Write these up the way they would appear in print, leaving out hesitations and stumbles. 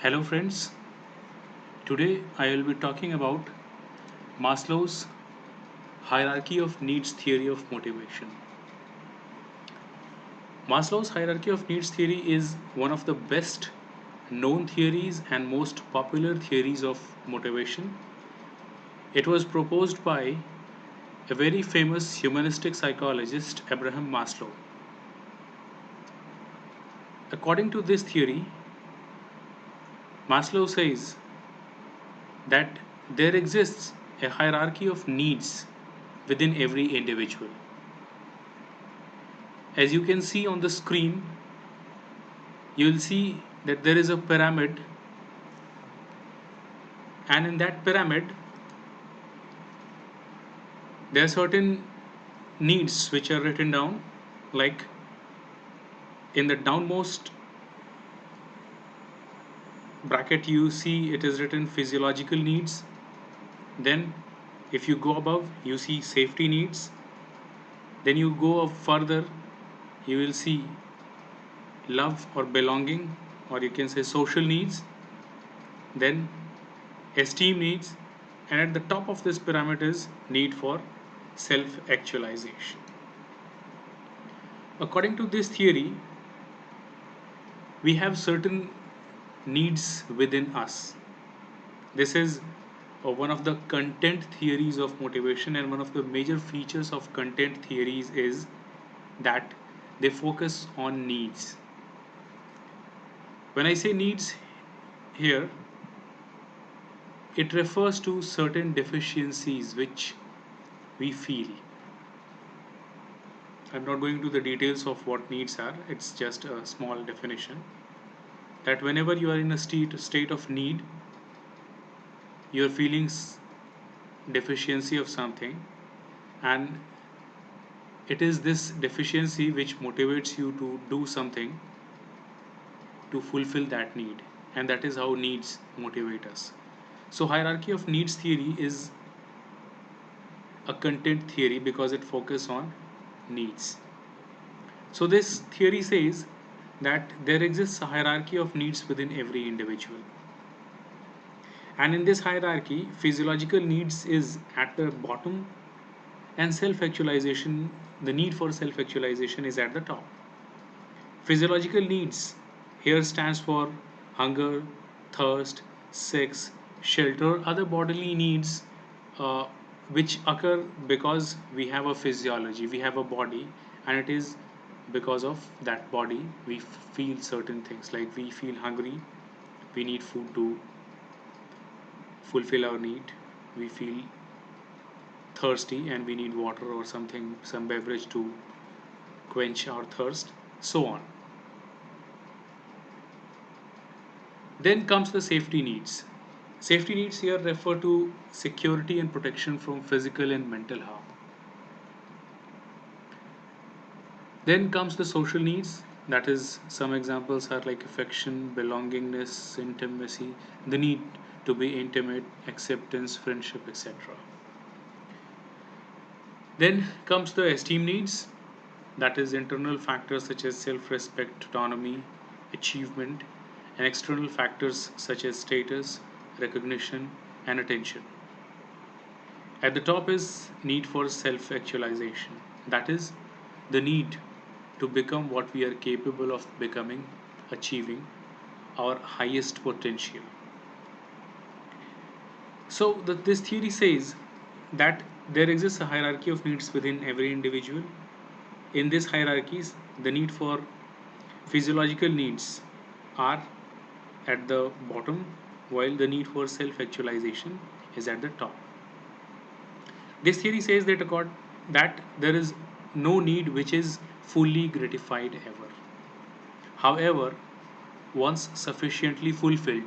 Hello, friends. Today I will be talking about Maslow's hierarchy of needs theory of motivation. Maslow's hierarchy of needs theory is one of the best known theories and most popular theories of motivation. It was proposed by a very famous humanistic psychologist, Abraham Maslow. According to this theory, Maslow says that there exists a hierarchy of needs within every individual. As you can see on the screen, you will see that there is a pyramid, and in that pyramid there are certain needs which are written down, like in the downmost bracket you see it is written physiological needs. Then if you go above, you see safety needs. Then you go up further, you will see love or belonging, or you can say social needs. Then esteem needs, and at the top of this pyramid is need for self actualization. According to this theory, we have certain needs within us. This is one of the content theories of motivation, and one of the major features of content theories is that they focus on needs. When I say needs here, it refers to certain deficiencies which we feel. I'm not going to the details of what needs are, it's just a small definition. That whenever you are in a state of need, you're feeling deficiency of something, and it is this deficiency which motivates you to do something to fulfill that need, and that is how needs motivate us. So hierarchy of needs theory is a content theory because it focuses on needs. So this theory says that there exists a hierarchy of needs within every individual. And in this hierarchy, physiological needs is at the bottom, and self-actualization, the need for self-actualization, is at the top. Physiological needs here stands for hunger, thirst, sex, shelter, other bodily needs uh, which occur because we have a physiology, we have a body, and it is because of that body we feel certain things, like we feel hungry, we need food to fulfill our need, we feel thirsty and we need water or something, some beverage to quench our thirst, so on. Then comes the safety needs. Safety needs here refer to security and protection from physical and mental harm. Then comes the social needs, that is, some examples are like affection, belongingness, intimacy, the need to be intimate, acceptance, friendship, etc. Then comes the esteem needs, that is, internal factors such as self respect, autonomy, achievement, and external factors such as status, recognition, and attention. At the top is need for self actualization, that is, the need to become what we are capable of becoming, achieving our highest potential. So, this theory says that there exists a hierarchy of needs within every individual. In these hierarchies, the need for physiological needs are at the bottom, while the need for self actualization is at the top. This theory says that there is no need which is fully gratified ever. However, once sufficiently fulfilled,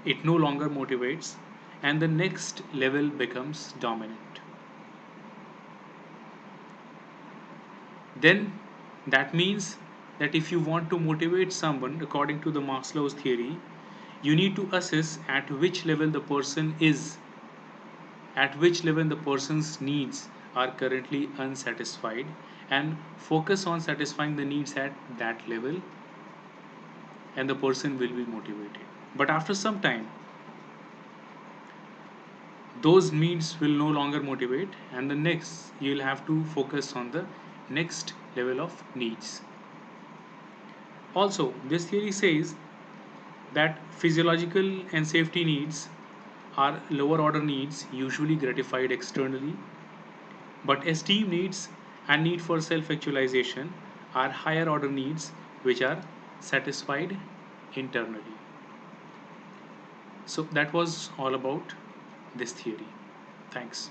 it no longer motivates, and the next level becomes dominant. Then that means that if you want to motivate someone according to the Maslow's theory, you need to assess at which level the person is, at which level the person's needs are currently unsatisfied, and focus on satisfying the needs at that level, and the person will be motivated. But after some time, those needs will no longer motivate, and the next you'll have to focus on the next level of needs. Also, this theory says that physiological and safety needs are lower order needs usually gratified externally, but esteem needs and need for self actualization are higher order needs which are satisfied internally. So that was all about this theory. Thanks.